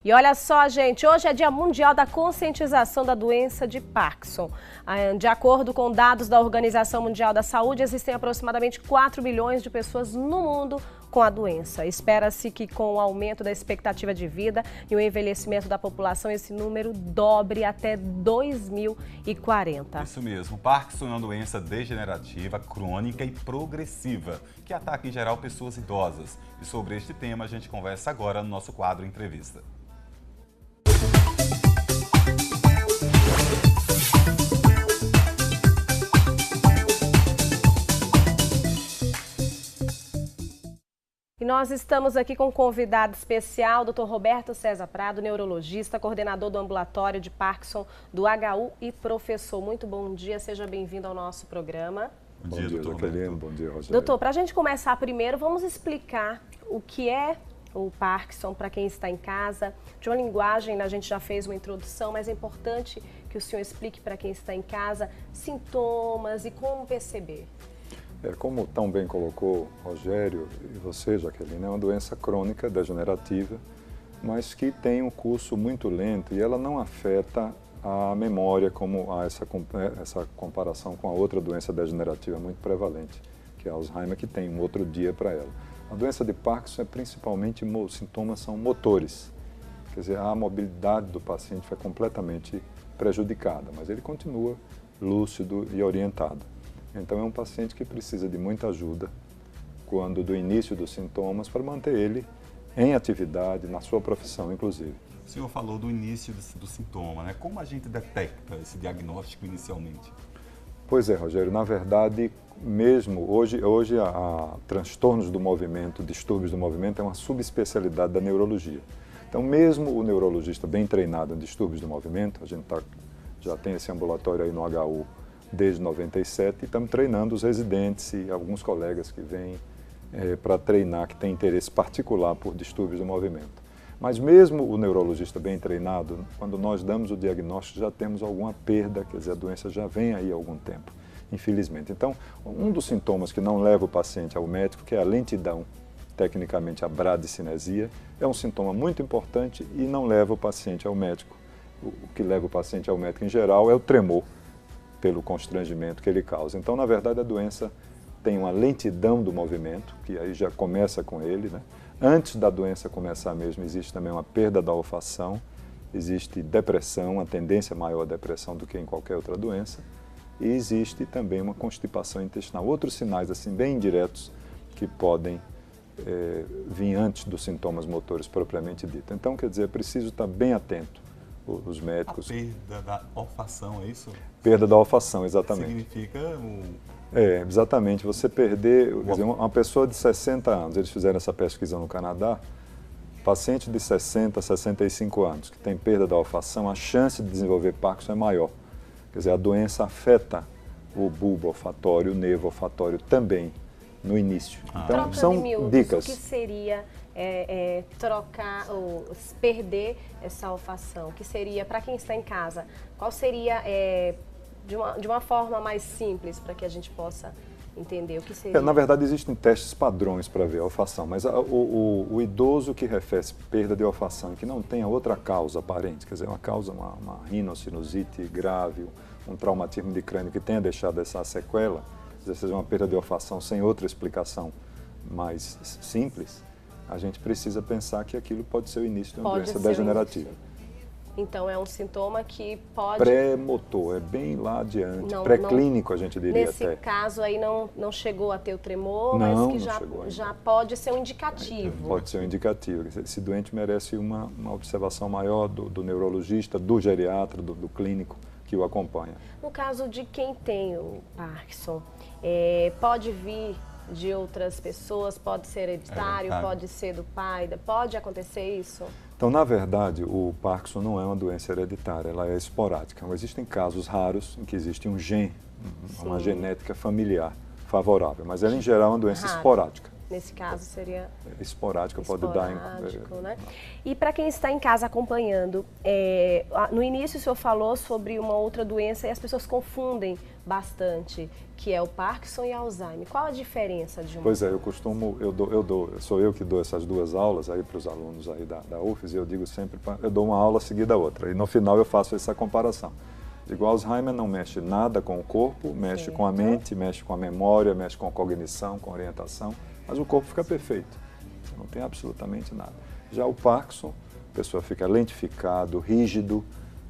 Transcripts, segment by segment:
E olha só, gente, hoje é Dia Mundial da Conscientização da Doença de Parkinson. De acordo com dados da Organização Mundial da Saúde, existem aproximadamente 4 bilhões de pessoas no mundo com a doença. Espera-se que com o aumento da expectativa de vida e o envelhecimento da população, esse número dobre até 2040. Isso mesmo. Parkinson é uma doença degenerativa, crônica e progressiva, que ataca em geral pessoas idosas. E sobre este tema a gente conversa agora no nosso quadro Entrevista. E nós estamos aqui com um convidado especial, Dr. Roberto César Prado, neurologista, coordenador do ambulatório de Parkinson do HU e professor. Muito bom dia, seja bem-vindo ao nosso programa. Bom dia, Jaqueline. Bom dia, Rogério. Doutor, para a gente começar primeiro, vamos explicar o que é o Parkinson para quem está em casa. De uma linguagem, a gente já fez uma introdução, mas é importante que o senhor explique para quem está em casa sintomas e como perceber. Como tão bem colocou Rogério e você, Jaqueline, é uma doença crônica, degenerativa, mas que tem um curso muito lento e ela não afeta a memória, como há essa comparação com a outra doença degenerativa muito prevalente, que é a Alzheimer, que tem um outro dia para ela. A doença de Parkinson é principalmente, os sintomas são motores, quer dizer, a mobilidade do paciente foi completamente prejudicada, mas ele continua lúcido e orientado. Então é um paciente que precisa de muita ajuda quando do início dos sintomas para manter ele em atividade, na sua profissão inclusive. O senhor falou do início do sintoma, né? Como a gente detecta esse diagnóstico inicialmente? Pois é, Rogério, na verdade, mesmo hoje a transtornos do movimento, distúrbios do movimento é uma subespecialidade da neurologia. Então mesmo o neurologista bem treinado em distúrbios do movimento, a gente já tem esse ambulatório aí no HU desde 97 e estamos treinando os residentes e alguns colegas que vêm para treinar, que têm interesse particular por distúrbios do movimento. Mas mesmo o neurologista bem treinado, quando nós damos o diagnóstico, já temos alguma perda, quer dizer, a doença já vem aí há algum tempo, infelizmente. Então, um dos sintomas que não leva o paciente ao médico, que é a lentidão, tecnicamente a bradicinesia, é um sintoma muito importante e não leva o paciente ao médico. O que leva o paciente ao médico em geral é o tremor, pelo constrangimento que ele causa. Então, na verdade, a doença tem uma lentidão do movimento, que aí já começa com ele, né? Antes da doença começar mesmo, existe também uma perda da olfação, existe depressão, uma tendência maior à depressão do que em qualquer outra doença, e existe também uma constipação intestinal. Outros sinais, assim, bem indiretos, que podem vir antes dos sintomas motores propriamente dito. Então, quer dizer, é preciso estar bem atento. Os médicos. A perda da olfação, é isso? Perda da olfação, exatamente. Significa exatamente. Você perder, quer dizer, uma pessoa de 60 anos, eles fizeram essa pesquisa no Canadá, paciente de 60, 65 anos, que tem perda da olfação, a chance de desenvolver Parkinson é maior. Quer dizer, a doença afeta o bulbo olfatório, o nervo olfatório também, no início. Então, são dicas. O que seria trocar ou perder essa olfação? O que seria, para quem está em casa, qual seria, de uma forma mais simples, para que a gente possa entender o que seria? Na verdade, existem testes padrões para ver a olfação, mas o idoso que refere perda de olfação, que não tenha outra causa aparente, quer dizer, uma causa, uma rinocinusite grave, um traumatismo de crânio que tenha deixado essa sequela, se seja uma perda de olfação sem outra explicação mais simples, a gente precisa pensar que aquilo pode ser o início de uma doença degenerativa. Então, é um sintoma que pode... Pré-motor, é bem lá adiante, pré-clínico a gente diria até. Nesse caso aí não chegou a ter o tremor, mas que já pode ser um indicativo. Pode ser um indicativo. Esse doente merece uma observação maior do neurologista, do geriatra, do clínico que o acompanha. No caso de quem tem o Parkinson, pode vir de outras pessoas, pode ser hereditário, pode ser do pai, pode acontecer isso? Então, na verdade, o Parkinson não é uma doença hereditária, ela é esporádica. Existem casos raros em que existe um gene, uma genética familiar favorável, mas ela em geral é uma doença esporádica. nesse caso seria esporádica, pode dar né? E para quem está em casa acompanhando, no início o senhor falou sobre uma outra doença e as pessoas confundem bastante, que é o Parkinson e Alzheimer. Qual a diferença de uma? Pois é, sou eu que dou essas duas aulas aí para os alunos aí da UFES, e eu digo sempre, eu dou uma aula seguida da outra, e no final eu faço essa comparação. Digo, Alzheimer não mexe nada com o corpo, mexe com a mente, mexe com a memória, mexe com a cognição, com a orientação, mas o corpo fica perfeito, não tem absolutamente nada. Já o Parkinson, a pessoa fica lentificado, rígido,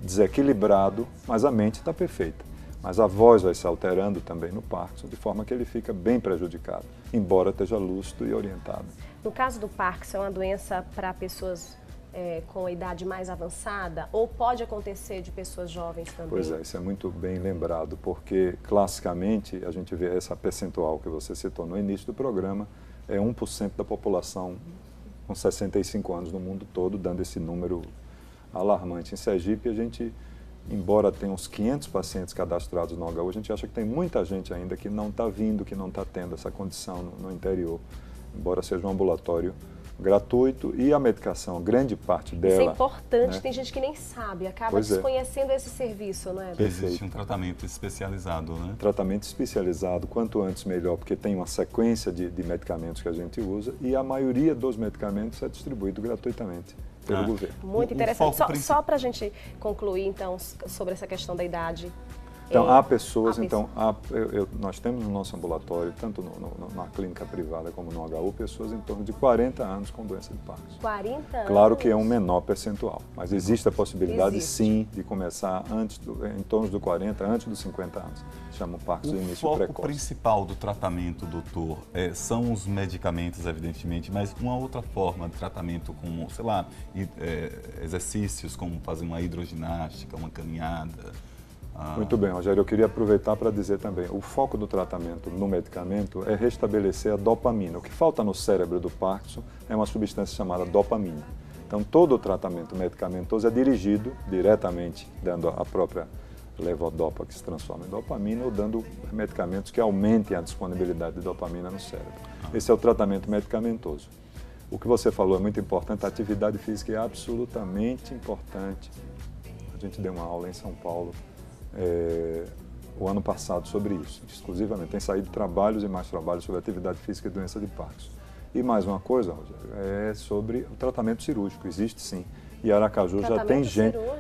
desequilibrado, mas a mente está perfeita. Mas a voz vai se alterando também no Parkinson, de forma que ele fica bem prejudicado, embora esteja lúcido e orientado. No caso do Parkinson, é uma doença para pessoas com a idade mais avançada, ou pode acontecer de pessoas jovens também? Pois é, isso é muito bem lembrado, porque classicamente a gente vê essa percentual que você citou no início do programa, é 1% da população com 65 anos no mundo todo, dando esse número alarmante. Em Sergipe, a gente, embora tenha uns 500 pacientes cadastrados no HU, a gente acha que tem muita gente ainda que não está vindo, que não está tendo essa condição no interior, embora seja um ambulatório gratuito, e a medicação, grande parte dela... Isso é importante, né? Né? Tem gente que nem sabe, acaba desconhecendo esse serviço, não é? Existe um tratamento especializado, né? Tratamento especializado, quanto antes melhor, porque tem uma sequência de medicamentos que a gente usa, e a maioria dos medicamentos é distribuído gratuitamente pelo governo. Muito interessante. Só para a gente concluir, então, sobre essa questão da idade. Então, há pessoas, nós temos no nosso ambulatório, tanto na clínica privada como no HU, pessoas em torno de 40 anos com doença de Parkinson. 40 anos? Claro que é um menor percentual, mas existe a possibilidade, sim, de começar em torno dos 40, antes dos 50 anos. Chama o Parkinson início precoce. O foco principal do tratamento, doutor, são os medicamentos, evidentemente, mas uma outra forma de tratamento, como, sei lá, exercícios, como fazer uma hidroginástica, uma caminhada. Muito bem, Rogério, eu queria aproveitar para dizer também, o foco do tratamento no medicamento é restabelecer a dopamina. O que falta no cérebro do Parkinson é uma substância chamada dopamina. Então, todo o tratamento medicamentoso é dirigido diretamente, dando a própria levodopa que se transforma em dopamina, ou dando medicamentos que aumentem a disponibilidade de dopamina no cérebro. Esse é o tratamento medicamentoso. O que você falou é muito importante, a atividade física é absolutamente importante. A gente deu uma aula em São Paulo o ano passado sobre isso, exclusivamente. Tem saído trabalhos e mais trabalhos sobre atividade física e doença de Parkinson. E mais uma coisa, Rogério, é sobre o tratamento cirúrgico. Existe sim. E Aracaju já tem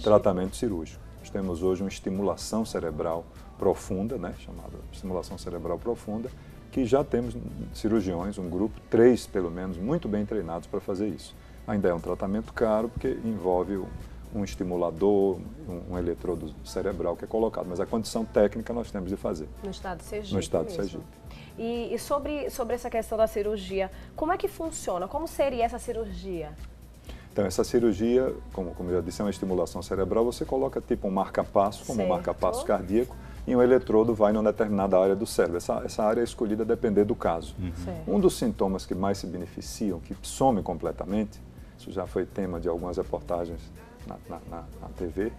tratamento cirúrgico. Nós temos hoje uma estimulação cerebral profunda, né, chamada estimulação cerebral profunda, que já temos cirurgiões, um grupo, 3 pelo menos, muito bem treinados para fazer isso. Ainda é um tratamento caro, porque envolve um estimulador, um eletrodo cerebral que é colocado, mas a condição técnica nós temos de fazer. No estado de Sergipe. No estado de Sergipe. E sobre essa questão da cirurgia, como é que funciona? Como seria essa cirurgia? Então, essa cirurgia, como eu já disse, é uma estimulação cerebral, você coloca tipo um marca-passo, como um marca-passo cardíaco, e um eletrodo vai numa determinada área do cérebro. Essa área é escolhida a depender do caso. Um dos sintomas que mais se beneficiam, que some completamente, isso já foi tema de algumas reportagens na TV,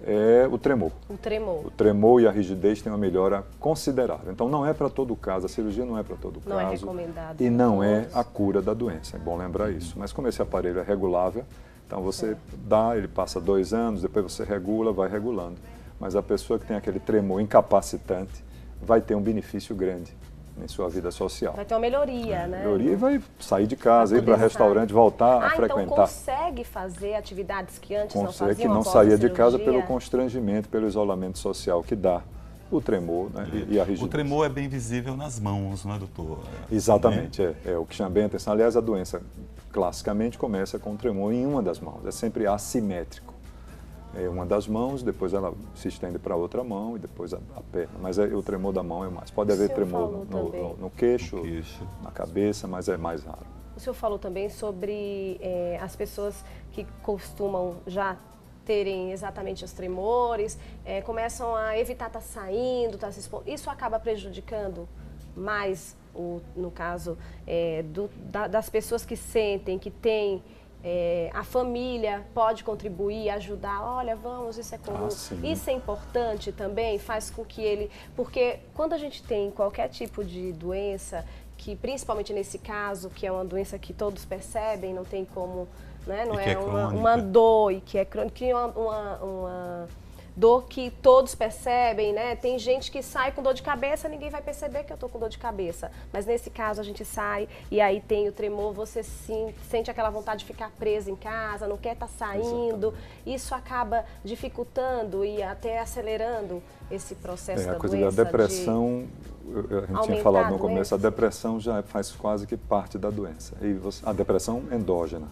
é o tremor. O tremor. O tremor e a rigidez têm uma melhora considerável. Então, não é para todo caso, a cirurgia não é para todo caso. Não é recomendado. E não é a cura da doença, é bom lembrar isso. Mas como esse aparelho é regulável, então você dá, ele passa 2 anos, depois você regula, vai regulando. Mas a pessoa que tem aquele tremor incapacitante vai ter um benefício grande em sua vida social. Vai ter uma melhoria, né? Melhoria, e vai sair de casa, ir para restaurante, voltar a frequentar. Então consegue fazer atividades que antes não faziam? Consegue, que não saía de casa pelo constrangimento, pelo isolamento social que dá o tremor, né, e a rigidez. O tremor é bem visível nas mãos, não é, doutor? Exatamente, é o que chama bem a atenção. Aliás, a doença classicamente começa com tremor em uma das mãos, é sempre assimétrico. É uma das mãos, depois ela se estende para a outra mão e depois a perna. Mas o tremor da mão é mais. Pode haver tremor no queixo, na cabeça, mas é mais raro. O senhor falou também sobre as pessoas que costumam já terem exatamente os tremores, começam a evitar estar saindo, estar se expondo. Isso acaba prejudicando mais, no caso, das pessoas que sentem, que têm... a família pode contribuir, ajudar, olha, vamos, isso é comum, isso é importante também, faz com que ele... Porque quando a gente tem qualquer tipo de doença que principalmente nesse caso, que é uma doença que todos percebem, não tem como, né, não é uma dor e que é crônica, que é uma dor que todos percebem, né? Tem gente que sai com dor de cabeça, ninguém vai perceber que eu tô com dor de cabeça. Mas nesse caso a gente sai e aí tem o tremor, você sim, sente aquela vontade de ficar preso em casa, não quer estar saindo. Exatamente. Isso acaba dificultando e até acelerando esse processo da A coisa doença. da depressão, a gente tinha falado no começo, a doença. depressão já faz quase que parte da doença. E a depressão endógena.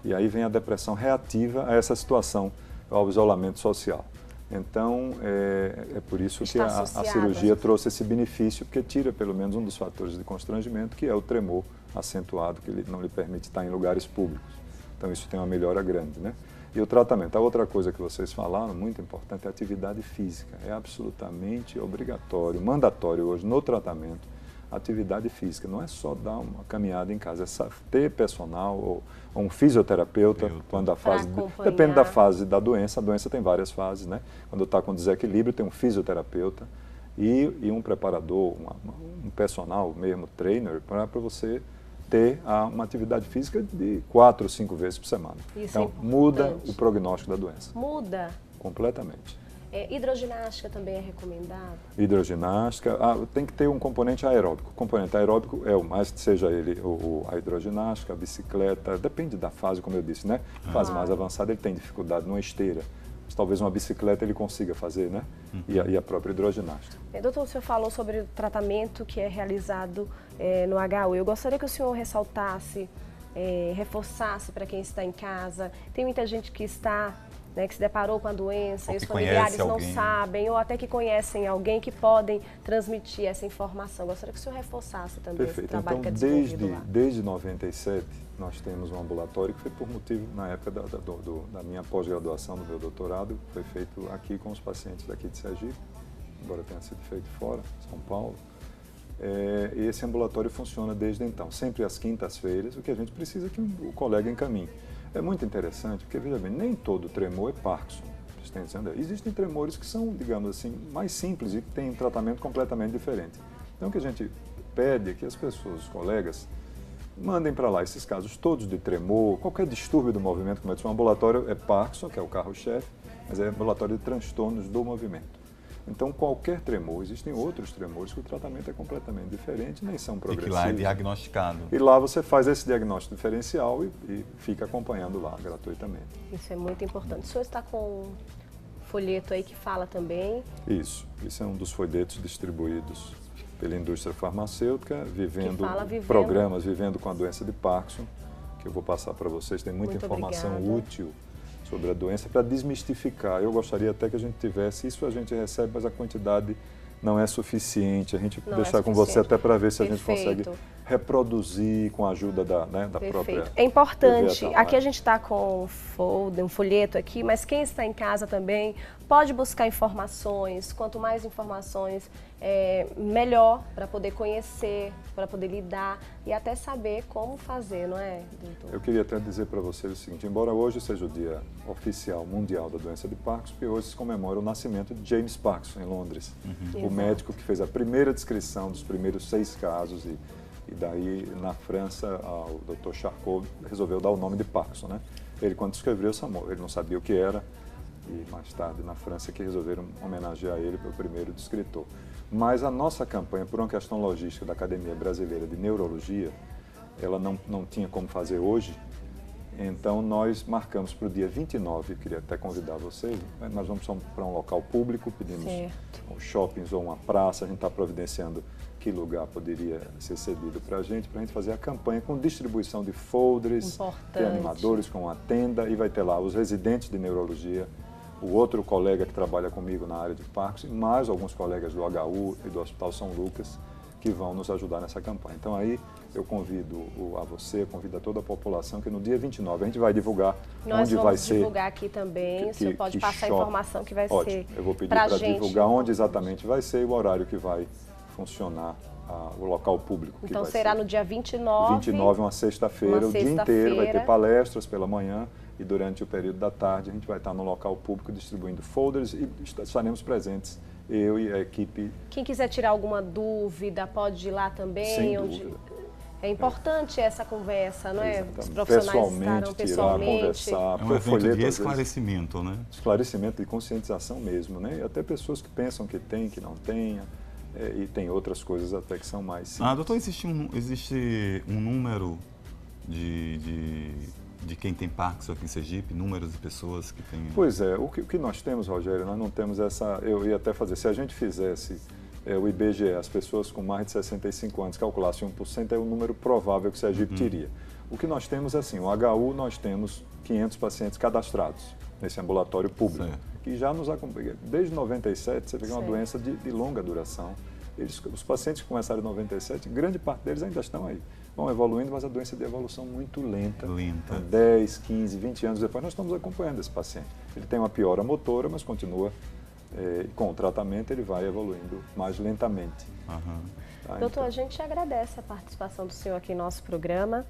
E aí vem a depressão reativa a essa situação, ao isolamento social. Então, é por isso que a cirurgia trouxe esse benefício, porque tira pelo menos um dos fatores de constrangimento, que é o tremor acentuado, que não lhe permite estar em lugares públicos. Então, isso tem uma melhora grande, né? E o tratamento. A outra coisa que vocês falaram, muito importante, é a atividade física. É absolutamente obrigatório, mandatório hoje no tratamento, atividade física. Não é só dar uma caminhada em casa, é ter personal ou um fisioterapeuta, quando a fase... Depende da fase da doença, a doença tem várias fases, né? Quando está com desequilíbrio, tem um fisioterapeuta e um preparador, um personal mesmo, trainer, para você ter uma atividade física de 4 ou 5 vezes por semana. Isso então, muda o prognóstico da doença. Muda? Completamente. Hidroginástica também é recomendado? Hidroginástica, tem que ter um componente aeróbico. O componente aeróbico é o mais, seja ele a hidroginástica, a bicicleta, depende da fase, como eu disse, né? Fase mais avançada ele tem dificuldade numa esteira. Mas talvez uma bicicleta ele consiga fazer, né? E a própria hidroginástica. Doutor, o senhor falou sobre o tratamento que é realizado no HU. Eu gostaria que o senhor ressaltasse, reforçasse para quem está em casa. Tem muita gente que está... que se deparou com a doença, e os familiares não sabem, ou até que conhecem alguém que podem transmitir essa informação. Gostaria que o senhor reforçasse também esse trabalho que é desenvolvido lá. Desde 97, nós temos um ambulatório que foi por motivo, na época da minha pós-graduação, do meu doutorado, foi feito aqui com os pacientes daqui de Sergipe, embora tenha sido feito fora, São Paulo. E esse ambulatório funciona desde então, sempre às quintas-feiras, o que a gente precisa que o colega encaminhe. É muito interessante, porque, veja bem, nem todo tremor é Parkinson. Existem tremores que são, digamos assim, mais simples e que têm um tratamento completamente diferente. Então, o que a gente pede é que as pessoas, os colegas, mandem para lá esses casos todos de tremor, qualquer distúrbio do movimento, como eu disse, o ambulatório é Parkinson, que é o carro-chefe, mas é ambulatório de transtornos do movimento. Então, qualquer tremor, existem outros tremores que o tratamento é completamente diferente, nem são progressivos. E que lá é diagnosticado. E lá você faz esse diagnóstico diferencial e fica acompanhando lá gratuitamente. Isso é muito importante. O senhor está com um folheto aí que fala também? Isso é um dos folhetos distribuídos pela indústria farmacêutica, programas Vivendo com a Doença de Parkinson, que eu vou passar para vocês. Tem muita informação útil sobre a doença, para desmistificar. Eu gostaria até que a gente tivesse, isso a gente recebe, mas a quantidade não é suficiente. A gente deixar com você até para ver se a gente consegue reproduzir com a ajuda da própria... É importante. Aqui a gente está com um folheto aqui, mas quem está em casa também pode buscar informações. Quanto mais informações, melhor para poder conhecer, para poder lidar e até saber como fazer, não é, doutor? Eu queria até dizer para vocês o seguinte, embora hoje seja o dia oficial mundial da doença de Parkinson, porque hoje se comemora o nascimento de James Parkinson, em Londres. O médico que fez a primeira descrição dos primeiros 6 casos e daí, na França, o Dr. Charcot resolveu dar o nome de Parkinson, né? Ele, quando escreveu, ele não sabia o que era, e mais tarde, na França, que resolveram homenagear ele pelo primeiro descritor. Mas a nossa campanha, por uma questão logística da Academia Brasileira de Neurologia, ela não tinha como fazer hoje, então nós marcamos para o dia 29, eu queria até convidar vocês, nós vamos para um local público, pedimos um shoppings ou uma praça, a gente está providenciando que lugar poderia ser cedido para a gente fazer a campanha com distribuição de folders, de animadores com a tenda, e vai ter lá os residentes de neurologia, o outro colega que trabalha comigo na área de Parkinson, mais alguns colegas do HU e do Hospital São Lucas, que vão nos ajudar nessa campanha. Então aí eu convido a você, convido a toda a população que no dia 29 a gente vai divulgar onde vai ser. Nós vamos divulgar aqui também, o senhor pode passar a informação que vai ser. Eu vou pedir para divulgar onde exatamente vai ser e o horário que vai funcionar o local público. Então será no dia 29. 29, uma sexta-feira, o dia inteiro, vai ter palestras pela manhã e durante o período da tarde a gente vai estar no local público distribuindo folders e estaremos presentes, eu e a equipe. Quem quiser tirar alguma dúvida pode ir lá também? Sem dúvida. É importante essa conversa, não é? Exatamente. Os profissionais estarão pessoalmente, pessoalmente. conversar. É um evento de esclarecimento, né? Esclarecimento e conscientização mesmo, né? E até pessoas que pensam que tem, que não tenha, e tem outras coisas até que são mais simples. Doutor, existe um número de quem tem Parkinson aqui em Sergipe, números de pessoas que têm... Pois é, o que nós temos, Rogério, nós não temos essa... Eu ia até fazer, se a gente fizesse o IBGE, as pessoas com mais de 65 anos calculassem 1%, é o número provável que Sergipe teria. O que nós temos é assim, o HU nós temos 500 pacientes cadastrados nesse ambulatório público, certo, que já nos acompanha. Desde 97, você vê que é uma doença de longa duração. Os pacientes que começaram em 97, grande parte deles ainda estão aí. Vão evoluindo, mas a doença é de evolução muito lenta. Então, 10, 15, 20 anos depois, nós estamos acompanhando esse paciente. Ele tem uma piora motora, mas continua, com o tratamento, ele vai evoluindo mais lentamente. Doutor, então, a gente agradece a participação do senhor aqui em nosso programa.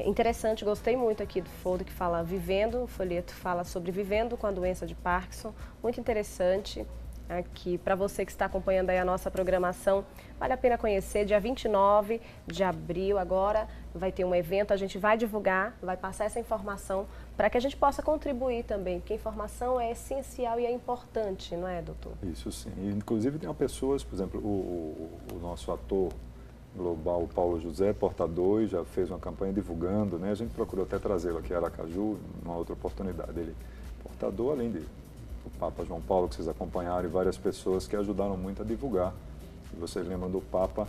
Interessante, gostei muito aqui do folder que fala Vivendo, o folheto fala sobre Vivendo com a doença de Parkinson. Muito interessante. Aqui, para você que está acompanhando aí a nossa programação, vale a pena conhecer, dia 29 de abril agora vai ter um evento, a gente vai divulgar, vai passar essa informação para que a gente possa contribuir também, porque a informação é essencial e é importante, não é, doutor? Isso sim, e, inclusive tem pessoas, por exemplo, o nosso ator global, Paulo José, portador, já fez uma campanha divulgando, né? A gente procurou até trazê-lo aqui a Aracaju, numa outra oportunidade. Ele, portador, além de o Papa João Paulo, que vocês acompanharam, e várias pessoas que ajudaram muito a divulgar. E vocês lembram do Papa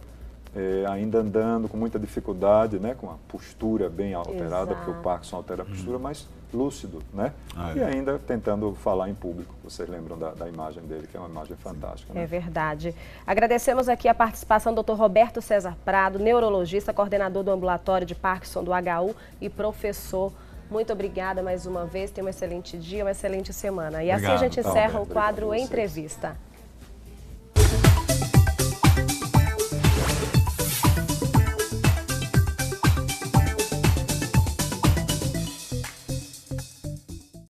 ainda andando com muita dificuldade, né, com a postura bem alterada, porque o Parkinson altera a postura, mas lúcido, né? E ainda tentando falar em público. Vocês lembram da imagem dele, que é uma imagem fantástica, né? É verdade. Agradecemos aqui a participação do Dr. Roberto César Prado, neurologista, coordenador do ambulatório de Parkinson do HU e professor. Muito obrigada mais uma vez, tenha um excelente dia, uma excelente semana. E assim a gente encerra o quadro Entrevista.